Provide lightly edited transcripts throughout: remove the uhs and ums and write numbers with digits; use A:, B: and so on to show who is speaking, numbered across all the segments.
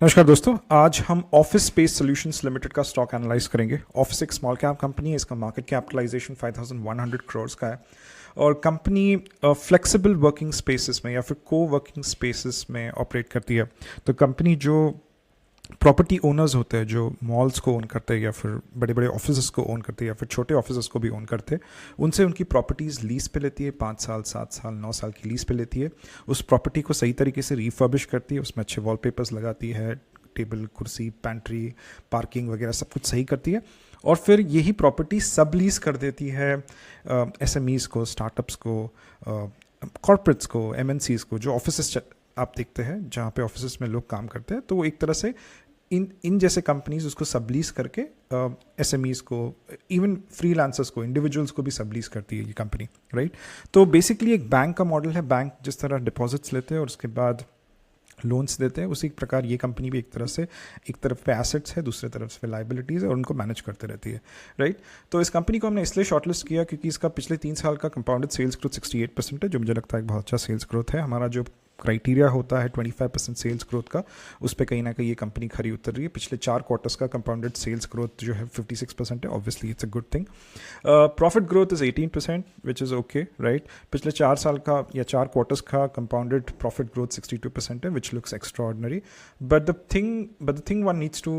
A: नमस्कार दोस्तों, आज हम ऑफिस स्पेस सॉल्यूशंस लिमिटेड का स्टॉक एनालाइज करेंगे। ऑफिस एक स्मॉल कैप कंपनी है, इसका मार्केट कैपिटलाइजेशन 5100 करोड़ का है और कंपनी फ्लेक्सिबल वर्किंग स्पेसेस में या फिर को वर्किंग स्पेसेस में ऑपरेट करती है। तो कंपनी जो प्रॉपर्टी ओनर्स होते हैं, जो मॉल्स को ओन करते हैं या फिर बड़े बड़े ऑफिस को ओन करते हैं या फिर छोटे ऑफिस को भी ओन करते हैं, उनसे उनकी प्रॉपर्टीज़ लीज पे लेती है। 5 साल, 7 साल, 9 साल की लीज पे लेती है। उस प्रॉपर्टी को सही तरीके से रिफर्बिश करती है, उसमें अच्छे वॉलपेपर्स लगाती है, टेबल, कुर्सी, पैंट्री, पार्किंग वगैरह सब कुछ सही करती है और फिर यही प्रॉपर्टी सब लीज कर देती है एसएमईज़ को, स्टार्टअप्स को, कॉर्पोरेट्स को, एमएनसीज़ को। जो ऑफिस आप देखते हैं जहाँ पे ऑफिस में लोग काम करते हैं, तो वो एक तरह से इन जैसे कंपनीज उसको सबलीज करके एसएमईज़ को, इवन फ्रीलांसर्स को, इंडिविजुअल्स को भी सबलीज करती है ये कंपनी, राइट। तो बेसिकली एक बैंक का मॉडल है। बैंक जिस तरह डिपॉजिट्स लेते हैं और उसके बाद लोन्स देते हैं, उसी प्रकार ये कंपनी भी एक तरह से, एक तरफ पे एसेट्स है, दूसरे तरफ पे लाइबिलिटीज़ है और उनको मैनेज करते रहती है, राइट। तो इस कंपनी को हमने इसलिए शॉर्टलिस्ट किया क्योंकि इसका पिछले 3 साल का कंपाउंडेड सेल्स ग्रोथ 68% है, जो मुझे लगता है एक बहुत अच्छा सेल्स ग्रोथ है। हमारा जो क्राइटेरिया होता है 25% सेल्स ग्रोथ का, उस पर कहीं ना कहीं ये कंपनी खरी उतर रही है। पिछले 4 क्वार्टर्स का कंपाउंडेड सेल्स ग्रोथ जो है 56% है। Obviously it's a good thing. Profit growth is 18%, which is okay, right. पिछले 4 साल का या 4 क्वार्टर्स का कंपाउंडेड प्रॉफिट ग्रोथ 62% है, which looks extraordinary. But the thing one needs to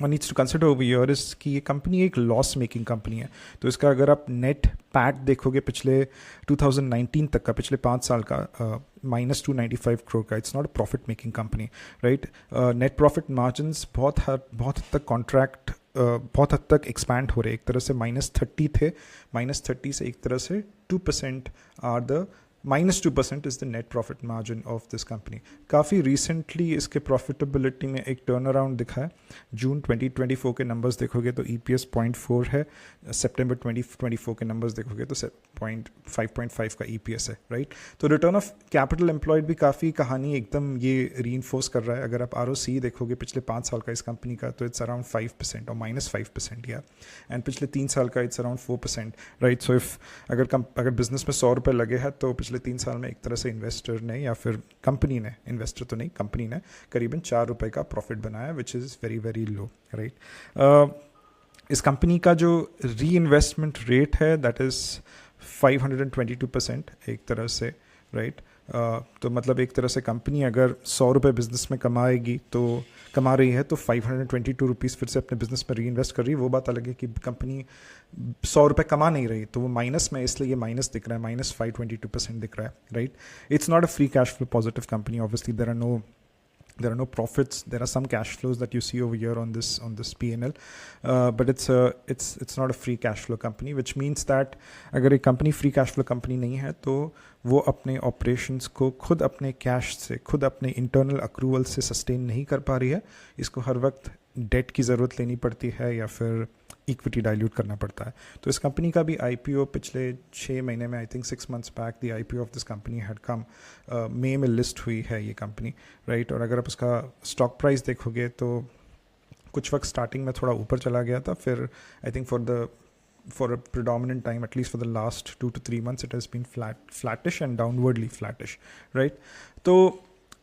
A: one needs to consider over year is कि ये company एक loss making company है। तो इसका अगर आप नेट पैट देखोगे पिछले 2019 तक का, पिछले 5 साल का, -295 करोड़ का, it's not a profit making company, right. Net profit margins बहुत हद तक बहुत हद तक एक्सपैंड हो रहे हैं। एक तरह से -30 थे, -30 से एक तरह से 2% or the -2% is the net profit margin of this company. काफ़ी रिसेंटली इसके प्रॉफिटेबिलिटी में एक टर्न अराउंड दिखा है। जून 2024 के नंबर्स देखोगे तो EPS 0.4 है, सितंबर 2024 के नंबर्स देखोगे तो 5.5 का EPS है, राइट। तो रिटर्न ऑफ कैपिटल एम्प्लॉयड भी काफ़ी कहानी एकदम ये रीइंफोर्स कर रहा है। अगर आप ROC देखोगे पिछले 5 साल का इस कंपनी का, तो इट्स अराउंड 5% और -5% या, एंड पिछले 3 साल का it's around 4%, right. So if अगर बिजनेस में 100 रुपये लगे हैं तो पिछले 3 साल में एक तरह से इन्वेस्टर ने या फिर कंपनी ने, इन्वेस्टर तो नहीं, कंपनी ने करीबन 4 रुपये का प्रॉफिट बनाया, which is very very low, right. इस कंपनी का जो री इन्वेस्टमेंट रेट है दैट इज़ 522% एक तरह से, राइट। तो मतलब एक तरह से कंपनी अगर 100 रुपये बिजनेस में कमा रही है तो 522 रुपीज़ फिर से अपने बिजनेस में री इन्वेस्ट कर रही है। वो बात अलग है कि कंपनी 100 रुपये कमा नहीं रही, तो वो माइनस में, इसलिए ये माइनस दिख रहा है, -522% दिख रहा है, right. It's not a free cash flow positive company. Obviously there are no profits. There are some cash flows that you see over here on this P&L, but it's not a free cash flow company, which means that अगर एक company free cash flow company नहीं है तो वो अपने operations को खुद अपने कैश से, खुद अपने इंटरनल अक्रूवल से सस्टेन नहीं कर पा रही है। इसको हर वक्त डेट की ज़रूरत लेनी पड़ती है या फिर इक्विटी डाइल्यूट करना पड़ता है। तो इस कंपनी का भी IPO पिछले 6 महीने में, I think 6 months back, the IPO of this company had come, मई में लिस्ट हुई है ये कंपनी, राइट। और अगर आप उसका स्टॉक प्राइस देखोगे तो कुछ वक्त स्टार्टिंग में थोड़ा ऊपर चला गया था, फिर I think for a predominant time, at least for the last 2 to 3 months, it has been flattish and downwardly flattish, right। तो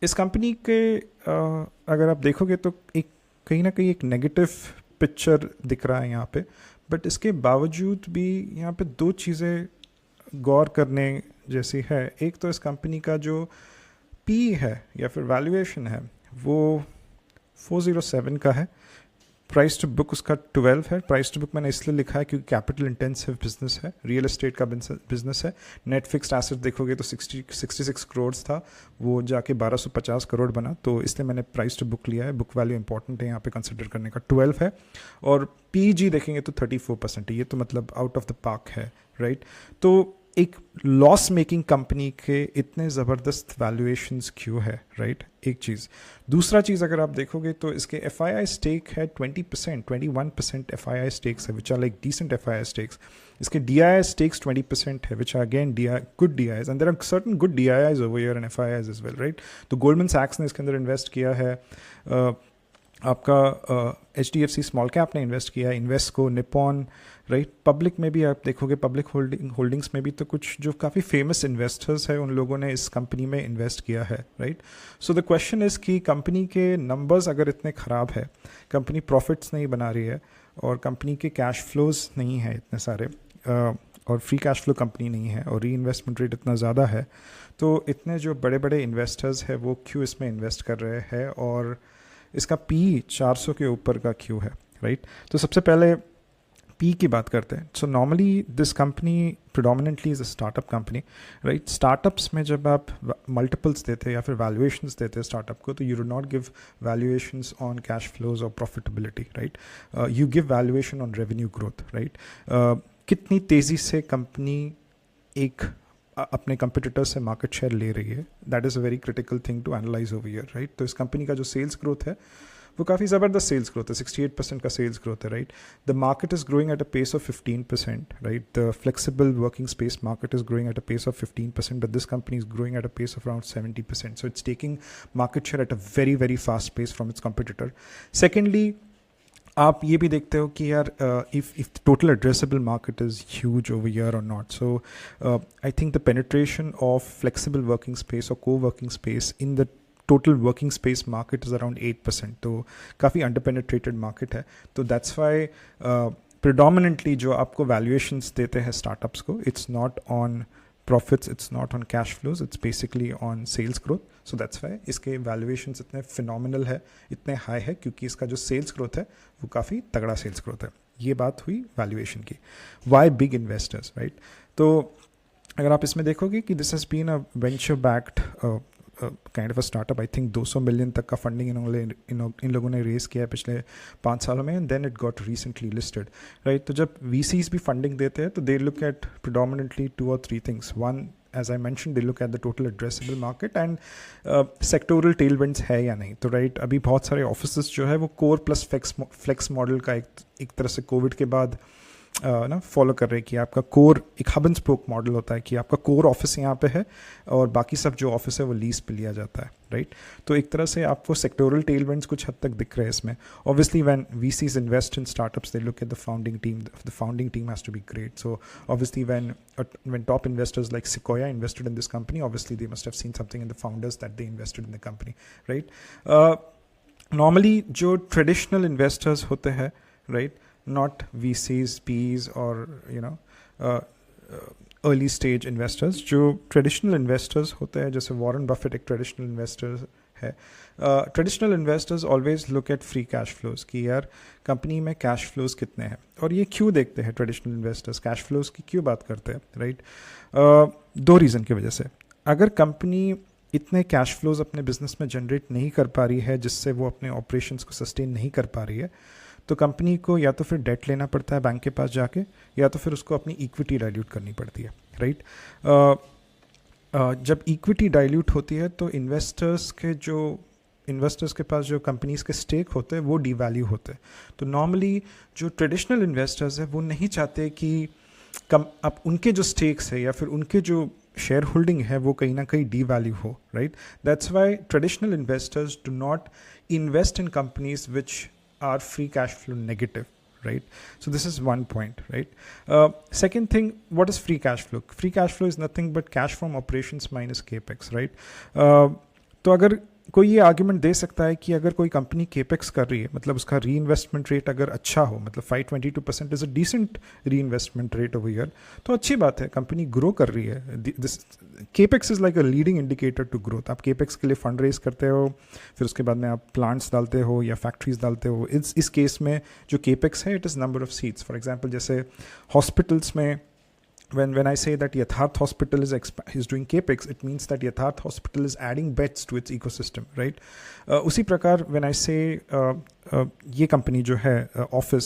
A: इस कंपनी के अगर आप देखोगे तो एक कहीं ना कहीं एक नेगेटिव पिक्चर दिख रहा है यहाँ पे, बट इसके बावजूद भी यहाँ पे 2 चीज़ें गौर करने जैसी है। एक तो इस कंपनी का जो P है या फिर वैल्यूएशन है वो 407 का है। प्राइस टू बुक उसका 12 है। प्राइस टू बुक मैंने इसलिए लिखा है क्योंकि कैपिटल इंटेंसिव बिजनेस है, रियल एस्टेट का बिजनेस है। नेट फिक्स्ड एसेट देखोगे तो 66 करोड़ था, वो जाके 1250 करोड़ बना, तो इसलिए मैंने प्राइस टू बुक लिया है। बुक वैल्यू इंपॉर्टेंट है यहाँ पे कंसिडर करने का। 12 है और PG देखेंगे तो 34% है। ये तो मतलब आउट ऑफ द पार्क है, राइट। तो एक लॉस मेकिंग कंपनी के इतने ज़बरदस्त वैल्यूएशंस क्यों है, राइट, एक चीज़। दूसरा चीज़ अगर आप देखोगे तो इसके FII स्टेक है 20%, 21% FII स्टेक्स है, which are like decent FII stakes. इसके DII स्टेक्स 20% है, which are again good DIIs, and there are certain good DIIs over here and FIIs as well, right. तो गोल्डमैन सैक्स ने इसके अंदर invest किया है। आपका HDFC स्मॉल कैप ने इन्वेस्ट किया है, इन्वेस्को, निपॉन, राइट। पब्लिक में भी आप देखोगे, पब्लिक होल्डिंग्स में भी तो कुछ जो काफ़ी फेमस इन्वेस्टर्स है उन लोगों ने इस कंपनी में इन्वेस्ट किया है, right. So the question is कि कंपनी के नंबर्स अगर इतने ख़राब है, कंपनी प्रॉफिट्स नहीं बना रही है और कंपनी के कैश फ्लोज नहीं है इतने सारे, और फ्री कैश फ्लो कंपनी नहीं है और री इन्वेस्टमेंट रेट इतना ज़्यादा है, तो इतने जो बड़े बड़े इन्वेस्टर्स हैं वो क्यों इसमें इन्वेस्ट कर रहे हैं, और इसका पी 400 के ऊपर का क्यों है, राइट। तो सबसे पहले पी की बात करते हैं। So normally this company predominantly is a startup company, right. Startups में जब आप मल्टीपल्स देते हैं या फिर वैल्यूएशंस देते हैं स्टार्टअप को, तो you do not give valuations on cash flows और profitability, right. You give valuation on revenue growth, right. कितनी तेज़ी से कंपनी एक अपने कंपिटिटर से मार्केट शेयर ले रही है, that is a very critical thing to analyse over year, right. तो इस कंपनी का जो सेल्स ग्रोथ है वो काफ़ी ज़बरदस्त सेल्स ग्रोथ है, 68% का सेल्स ग्रोथ है, right. The market is growing at a pace of 15%, right. The flexible working space market is growing at a pace of 15%, but this company is growing at a pace of around 70%. So it's taking market share at a very, very fast pace from its competitor. Secondly, आप ये भी देखते हो कि यार if total addressable market is huge over here or not. So I think the penetration of flexible working space or co-working space in the total working space market is around 8%. तो काफ़ी underpenetrated market है, तो that's why predominantly जो आपको valuations देते हैं startups को, it's not on profits, it's not on cash flows, it's basically on sales growth. So that's why इसके valuations इतने phenomenal है, इतने high है, क्योंकि इसका जो sales growth है वो काफ़ी तगड़ा sales growth है। ये बात हुई valuation की। Why big investors, right? तो अगर आप इसमें देखोगे कि this has been a venture backed kind of a startup, I think 200 million तक का फंडिंग इन लोगों ने रेज़ किया है पिछले 5 सालों में, and then it got recently listed, right. तो जब VCs भी फंडिंग देते हैं तो they look at predominantly 2 or 3 things. One, as I mentioned, they look at the total addressable market and sectoral tailwinds है या नहीं। तो राइट, अभी बहुत सारे ऑफिसेस जो है वो कोर प्लस फ्लेक्स मॉडल का एक तरह से कोविड के बाद ना फॉलो कर रहे हैं कि आपका कोर एक हब एंड स्पोक मॉडल होता है कि आपका कोर ऑफिस यहाँ पे है और बाकी सब जो ऑफिस है वो लीज पे लिया जाता है, राइट। तो एक तरह से आपको सेक्टोरल टेलविंड्स कुछ हद तक दिख रहे हैं इसमें। Obviously when VCs invest in startups they look at the founding team has to be great. So obviously when top investors like Sequoia invested in this company, obviously they must have seen something in the founders that they invested in the company, right? Normally जो traditional investors होते हैं, right, not VCs, Ps or early stage investors, जो traditional investors होते हैं, जैसे Warren Buffett एक traditional investor है। traditional investors always look at free cash flows कि यार कंपनी में cash flows कितने हैं, और ये क्यों देखते हैं traditional investors, cash flows की क्यों बात करते हैं, right? 2 रीज़न की वजह से। अगर कंपनी इतने कैश फ्लोज अपने बिजनेस में जनरेट नहीं कर पा रही है जिससे वो अपने ऑपरेशंस को सस्टेन नहीं कर पा रही है, तो कंपनी को या तो फिर डेट लेना पड़ता है बैंक के पास जाके, या तो फिर उसको अपनी इक्विटी डाइल्यूट करनी पड़ती है, राइट। जब इक्विटी डाइल्यूट होती है तो इन्वेस्टर्स के पास जो कंपनीज के स्टेक होते हैं वो डीवैल्यू होते हैं। तो नॉर्मली जो ट्रेडिशनल इन्वेस्टर्स हैं वो नहीं चाहते कि अब उनके जो स्टेक्स है या फिर उनके जो शेयर होल्डिंग है वो कहीं ना कहीं डीवैल्यू हो, right. That's why traditional investors do not invest in companies which are free cash flow negative, right? So this is one point, right? Second thing, what is free cash flow? Free cash flow is nothing but cash from operations minus capex, right? तो अगर कोई ये argument दे सकता है कि अगर कोई company capex कर रही है, मतलब उसका री इन्वेस्टमेंट रेट अगर अच्छा हो, मतलब 522% is a decent re investment rate over year, तो अच्छी बात है, कंपनी ग्रो कर रही है। This capex is like a leading indicator to growth. आप केपेक्स के लिए फंड रेज करते हो, फिर उसके बाद में आप प्लांट्स डालते हो या फैक्ट्रीज डालते हो। इस केस में जो केपेक्स है, it is number of seats. For example जैसे हॉस्पिटल्स में when I say that Yatharth Hospital is doing capex, it means that Yatharth Hospital is adding beds to its ecosystem, right? उसी प्रकार when I say ये company जो है office,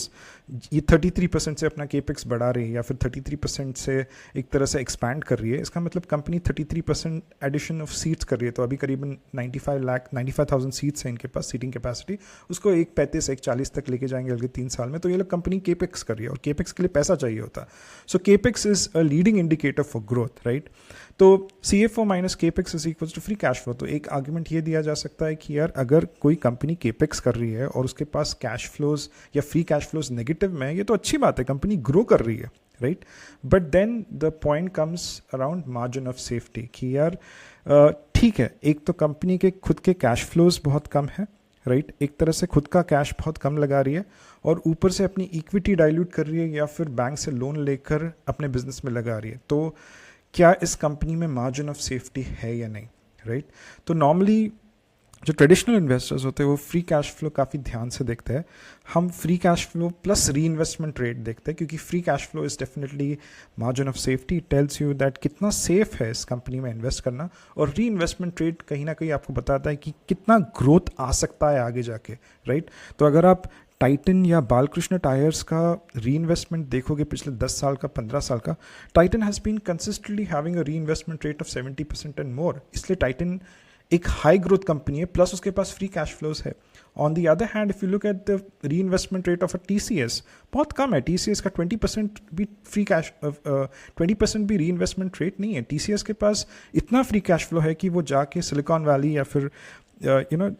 A: ये 33% से अपना केपेक्स बढ़ा रही है या फिर 33% से एक तरह से एक्सपैंड कर रही है, इसका मतलब कंपनी 33% एडिशन ऑफ सीट्स कर रही है। तो अभी करीबन 95,000 सीट्स हैं इनके पास, सीटिंग कैपेसिटी, उसको 1.35-1.40 तक लेके जाएंगे अगले 3 साल में। तो ये लोग कंपनी केपेक्स कर रही है और केपेक्स के लिए पैसा चाहिए होता है। So capex is a leading indicator for growth, right. तो CFO minus capex is equals to free cash flow. तो एक आर्ग्यूमेंट ये दिया जा सकता है कि यार अगर कोई कंपनी केपेक्स कर रही है और उसके पास कैश फ्लोज या फ्री कैश फ्लोज नेगेटिव में है, ये तो अच्छी बात है, कंपनी ग्रो कर रही है, right. But then the point comes around margin of safety कि यार ठीक है, एक तो कंपनी के खुद के कैश फ्लोज बहुत कम है, राइट, एक तरह से खुद का कैश बहुत कम लगा रही है और ऊपर से अपनी इक्विटी डाइल्यूट कर रही है या फिर बैंक से लोन लेकर अपने बिजनेस में लगा रही है। तो क्या इस कंपनी में मार्जिन ऑफ सेफ्टी है या नहीं, राइट। तो नॉर्मली जो ट्रेडिशनल इन्वेस्टर्स होते हैं वो फ्री कैश फ्लो काफ़ी ध्यान से देखते हैं। हम फ्री कैश फ्लो प्लस री इन्वेस्टमेंट रेट देखते हैं, क्योंकि free cash flow is definitely margin of safety, tells you that कितना सेफ है इस कंपनी में इन्वेस्ट करना, और री इन्वेस्टमेंट रेट कहीं ना कहीं आपको बताता है कि कितना ग्रोथ आ सकता है आगे जाके, राइट। तो अगर आप टाइटन या बालकृष्ण टायर्स का री इन्वेस्टमेंट देखोगे पिछले 10 साल का, 15 साल का, Titan has been consistently having a री investment rate of 70% and more. इसलिए टाइटन एक हाई ग्रोथ कंपनी है, प्लस उसके पास फ्री कैश फ्लोज है। On the other hand, if you look at the री investment rate of a TCS, बहुत कम है। TCS का 20% भी फ्री कैश 20% भी री इन्वेस्टमेंट रेट नहीं है। TCS के पास इतना फ्री कैश फ्लो है कि वो जाके सिलिकॉन वैली या फिर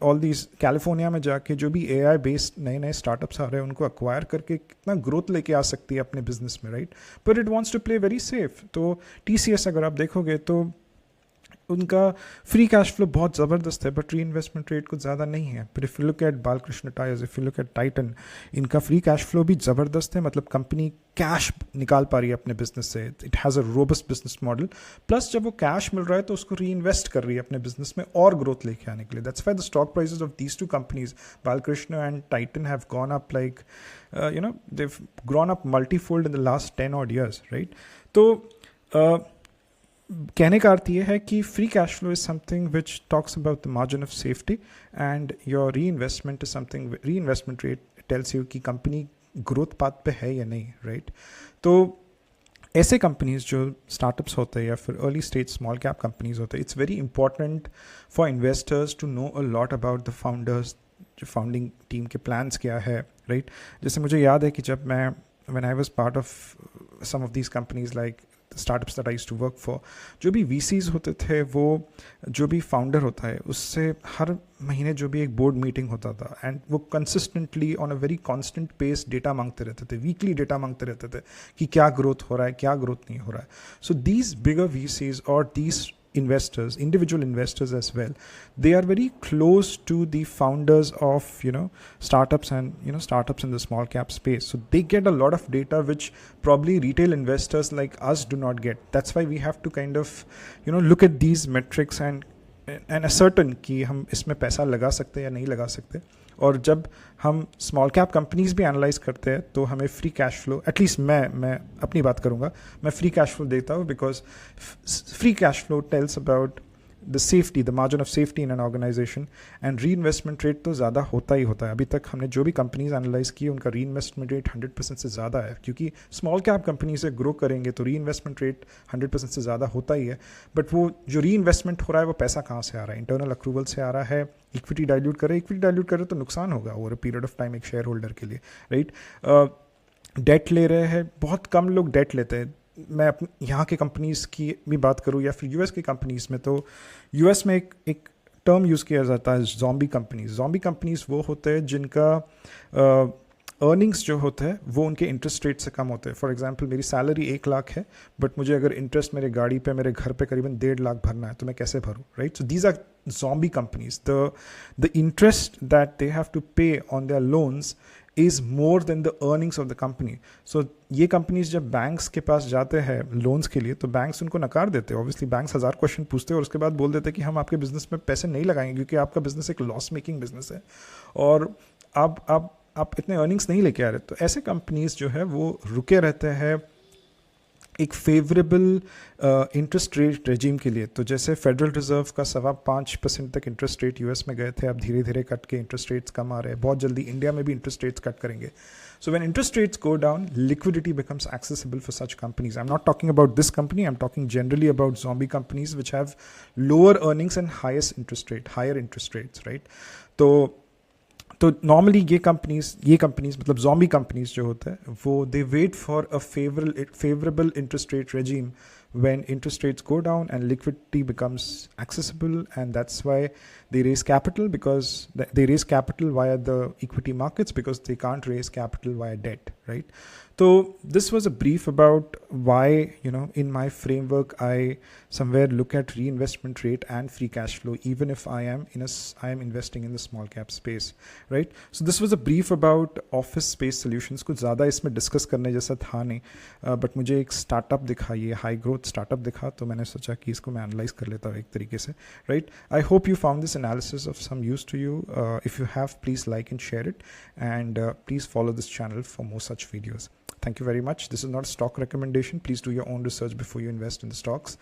A: ऑल दीज कैलिफोर्निया में जाके जो भी AI बेस्ड नए नए स्टार्टअप्स आ रहे हैं उनको अक्वायर करके कितना ग्रोथ लेके आ सकती है अपने बिजनेस में, right. But it wants to play very safe. तो TCS अगर आप देखोगे तो उनका फ्री कैश फ्लो बहुत ज़बरदस्त है, बट री इन्वेस्टमेंट रेट कुछ ज़्यादा नहीं है। But if you look eight Balkrishna tyres, if you look eight Titan, इनका फ्री कैश फ्लो भी ज़बरदस्त है, मतलब कंपनी कैश निकाल पा रही है अपने बिजनेस से। It has a robust business model, plus जब वो कैश मिल रहा है तो उसको री इन्वेस्ट कर रही है अपने बिजनेस में और ग्रोथ लेके आने के लिए। That's why the stock prices of these two companies, Balkrishna and Titan, have gone up like they've grown up multifold in the last 10 odd years, right? तो कहने का अर्थ ये है कि free cash flow is something which talks about the margin of safety and your री investment is something, री investment rate tells you कि company growth path पे है या नहीं, राइट। तो ऐसे कंपनीज जो स्टार्टअप्स होते हैं या फिर early stage small cap companies होते हैं, it's very important for investors to know a lot about the founders, जो फाउंडिंग टीम के प्लान्स क्या है, राइट। जैसे मुझे याद है कि जब मैं when I was part of some of these companies like startups that I used to work for, जो भी VCs होते थे, वो जो भी फाउंडर होता है उससे हर महीने जो भी एक बोर्ड मीटिंग होता था, एंड वो consistently on a very constant pace data मांगते रहते थे, वीकली डेटा मांगते रहते थे कि क्या ग्रोथ हो रहा है, क्या ग्रोथ नहीं हो रहा है। सो दीज बिगर VCs और these investors, individual investors as well, they are very close to the founders of startups and startups in the small cap space, so they get a lot of data which probably retail investors like us do not get. That's why we have to kind of look at these metrics and ascertain कि हम इसमें पैसा लगा सकते हैं या नहीं लगा सकते। और जब हम स्मॉल कैप कंपनीज भी एनालाइज करते हैं तो हमें फ्री कैश फ्लो, एटलीस्ट मैं अपनी बात करूँगा, मैं फ्री कैश फ्लो देता हूँ, because free cash flow tells about the safety, the margin of safety in an organisation, and re investment rate तो ज़्यादा होता ही होता है। अभी तक हमने जो भी कंपनीज एनालाइज की उनका री इन्वेस्टमेंट रेट 100% से ज़्यादा है, क्योंकि स्मॉल कैप कंपनी से ग्रो करेंगे तो री इन्वेस्टमेंट रेट 100% से ज़्यादा होता ही है। बट वो जो री इन्वेस्टमेंट हो रहा है वो पैसा कहाँ से आ रहा है? इंटरनल अक्रूवल से आ रहा है, इक्विटी डाइल्यूट करे तो नुकसान होगा over a period of time एक शेयर होल्डर के लिए, राइट। डेट ले रहे हैं, बहुत कम लोग डेट लेते हैं। मैं यहाँ के कंपनीज़ की भी बात करूँ या फिर US की कंपनीज़ में, तो US में एक टर्म यूज़ किया जाता है ज़ॉम्बी कंपनीज़। ज़ॉम्बी कंपनीज़ वो होते हैं जिनका अर्निंग्स जो होते हैं वो उनके इंटरेस्ट रेट से कम होते हैं। फॉर एग्जांपल मेरी सैलरी 1 लाख है, बट मुझे अगर इंटरेस्ट मेरे गाड़ी पे, मेरे घर पे करीबन 1.5 लाख भरना है, तो मैं कैसे भरूँ, right. So these are zombie companies. The interest that they have to pay on their loans is more than the earnings of the company. So ये कंपनीज जब बैंक्स के पास जाते हैं लोन्स के लिए तो बैंक्स उनको नकार देते हैं। ऑब्वियसली बैंक्स 1000 क्वेश्चन पूछते हैं और उसके बाद बोल देते हैं कि हम आपके बिजनेस में पैसे नहीं लगाएंगे, क्योंकि आपका बिजनेस एक लॉस मेकिंग बिजनेस है और आप इतने अर्निंग्स नहीं लेके आ रहे। तो ऐसे कंपनीज जो है वो रुके रहते हैं एक फेवरेबल इंटरेस्ट रेट रेजिम के लिए। तो जैसे फेडरल रिजर्व का 5.25% तक इंटरेस्ट रेट US में गए थे, अब धीरे धीरे कट के इंटरेस्ट रेट्स कम आ रहे हैं। बहुत जल्दी इंडिया में भी इंटरेस्ट रेट्स कट करेंगे। So when interest rates go down, liquidity becomes accessible for such companies. I am not talking about this company, I am talking generally about zombie companies which have lower earnings and higher interest rates, right. तो normally ये companies मतलब zombie companies जो होते हैं वो they wait for a favourable interest rate regime when interest rates go down and liquidity becomes accessible, and that's why they raise capital, because they raise capital via the equity markets because they can't raise capital via debt, right? So this was a brief about why, in my framework, I somewhere look at reinvestment rate and free cash flow, even if I am investing in the small cap space, right? So this was a brief about office space solutions. कुछ ज़्यादा इसमें discuss करने जैसा था नहीं, but मुझे एक startup दिखा, ये हाई ग्रोथ स्टार्टअप दिखा, तो मैंने सोचा कि इसको मैं एनालाइज कर लेता हूँ एक तरीके से, right? I hope you found this analysis of some use to you. If you have, please like and share it, and please follow this channel for more such videos. Thank you very much. This is not a stock recommendation. Please do your own research before you invest in the stocks.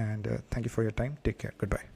A: And thank you for your time. Take care. Goodbye.